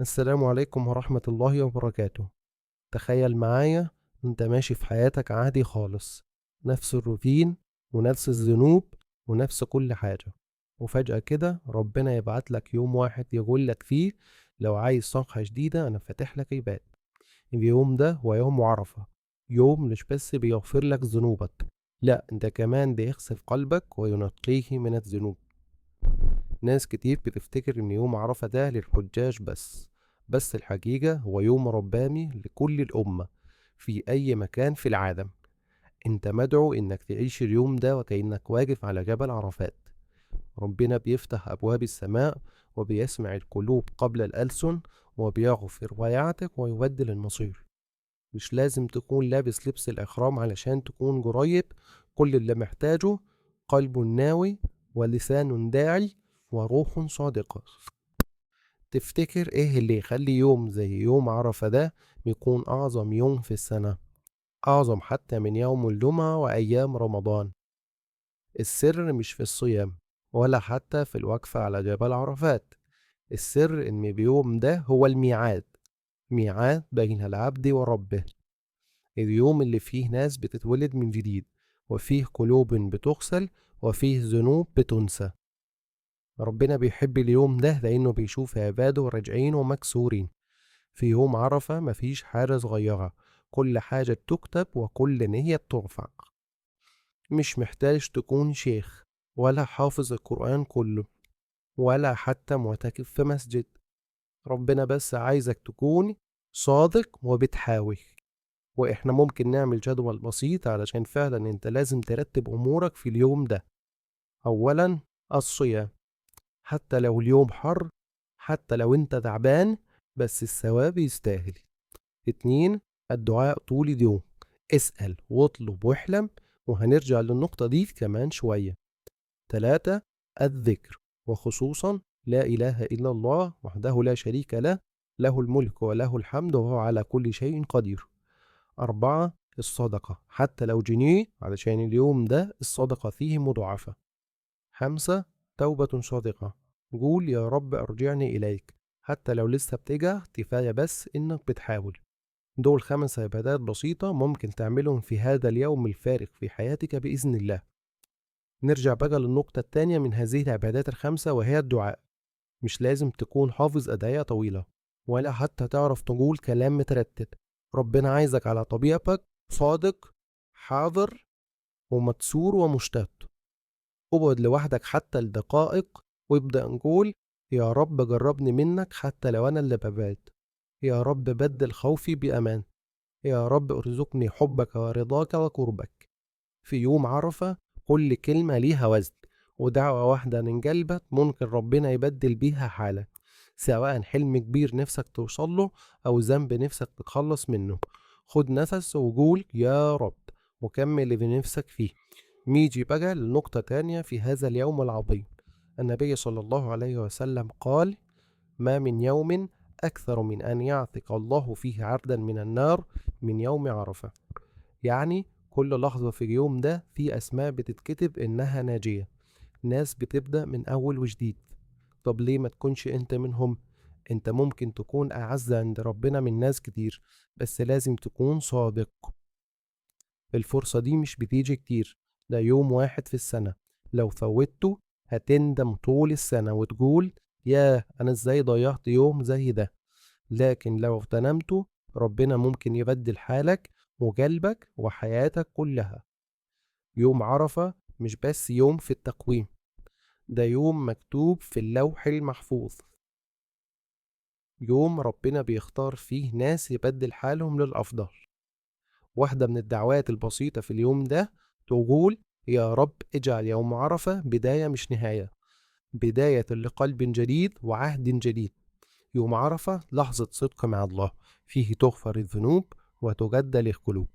السلام عليكم ورحمة الله وبركاته. تخيل معايا انت ماشي في حياتك عادي خالص، نفس الروتين ونفس الذنوب ونفس كل حاجة، وفجأة كده ربنا يبعت لك يوم واحد يقول لك فيه لو عايز صفحة جديدة أنا فاتح لك باب. اليوم ده هو يوم عرفة، يوم مش بس بيغفر لك ذنوبك، لا انت كمان بيغسل قلبك وينقيه من الذنوب. ناس كتير بتفتكر إن يوم عرفة ده للحجاج بس الحقيقة هو يوم رباني لكل الأمة في أي مكان في العالم. أنت مدعو إنك تعيش اليوم ده وكأنك واقف على جبل عرفات. ربنا بيفتح أبواب السماء وبيسمع القلوب قبل الألسن، وبيغفر ويعتق ويبدل المصير. مش لازم تكون لابس لبس الإحرام علشان تكون قريب، كل اللي محتاجه قلب ناوي ولسان داعي وروح صادقة. تفتكر ايه اللي يخلي يوم زي يوم عرفة ده يكون أعظم يوم في السنة، أعظم حتى من يوم الجمعة وأيام رمضان؟ السر مش في الصيام ولا حتى في الوقفة على جبل عرفات. السر إن اليوم ده هو الميعاد، ميعاد بين العبد وربه. اليوم اللي فيه ناس بتتولد من جديد، وفيه قلوب بتغسل، وفيه ذنوب بتنسى. ربنا بيحب اليوم ده لأنه بيشوف عباده راجعين ومكسورين. في يوم عرفة مفيش حاجة صغيرة، كل حاجة بتكتب وكل نية بترفع. مش محتاج تكون شيخ ولا حافظ القرآن كله ولا حتى معتكف في مسجد. ربنا بس عايزك تكون صادق وبتحاول. واحنا ممكن نعمل جدول بسيط علشان فعلا انت لازم ترتب امورك في اليوم ده. اولا، الصيام، حتى لو اليوم حر، حتى لو انت تعبان، بس الثواب يستاهل. اتنين، الدعاء طول اليوم، اسأل واطلب واحلم، وهنرجع للنقطة دي كمان شوية. تلاتة، الذكر، وخصوصا لا إله إلا الله وحده لا شريك له، له الملك وله الحمد وهو على كل شيء قدير. أربعة، الصدقة حتى لو جنيه علشان اليوم ده الصدقة فيه مضاعفة. خمسة، توبة صادقة، قول يا رب أرجعني إليك، حتى لو لسه بتجع كفاية بس إنك بتحاول. دول 5 عبادات بسيطة ممكن تعملهم في هذا اليوم الفارق في حياتك بإذن الله. نرجع بقى للنقطة التانية من هذه العبادات ال5 وهي الدعاء. مش لازم تكون حافظ أدعية طويلة ولا حتى تعرف تقول كلام مترتب. ربنا عايزك على طبيعتك صادق، حاضر، ومكسور ومشتاق. اقعد لوحدك حتى لدقائق وابدأ نقول يا رب جربني منك حتى لو أنا اللي ببعد. يا رب بدل خوفي بأمان. يا رب ارزقني حبك ورضاك وقربك. في يوم عرفة كل كلمة ليها وزن، ودعوة واحدة من قلبك ممكن ربنا يبدل بيها حالك، سواء حلم كبير نفسك توصله أو ذنب نفسك تتخلص منه. خد نفس وقول يا رب، وكمل اللي بنفسك فيه. نيجي بقى لنقطة تانية في هذا اليوم العظيم. النبي صلى الله عليه وسلم قال: ما من يوم أكثر من أن يعتق الله فيه عبدا من النار من يوم عرفة. يعني كل لحظة في اليوم ده في أسماء بتتكتب إنها ناجية، ناس بتبدأ من أول وجديد. طب ليه ما تكونش أنت منهم؟ أنت ممكن تكون أعز عند ربنا من ناس كتير، بس لازم تكون صادق. الفرصة دي مش بتيجي كتير، ده يوم واحد في السنة، لو فوتته هتندم طول السنة وتقول ياه أنا إزاي ضيعت يوم زي ده. لكن لو اغتنمته ربنا ممكن يبدل حالك وقلبك وحياتك كلها. يوم عرفة مش بس يوم في التقويم، ده يوم مكتوب في اللوح المحفوظ، يوم ربنا بيختار فيه ناس يبدل حالهم للأفضل. واحدة من الدعوات البسيطة في اليوم ده تقول يا رب اجعل يوم عرفة بداية مش نهاية، بداية لقلب جديد وعهد جديد. يوم عرفة لحظة صدق مع الله، فيه تغفر الذنوب وتجدد القلوب.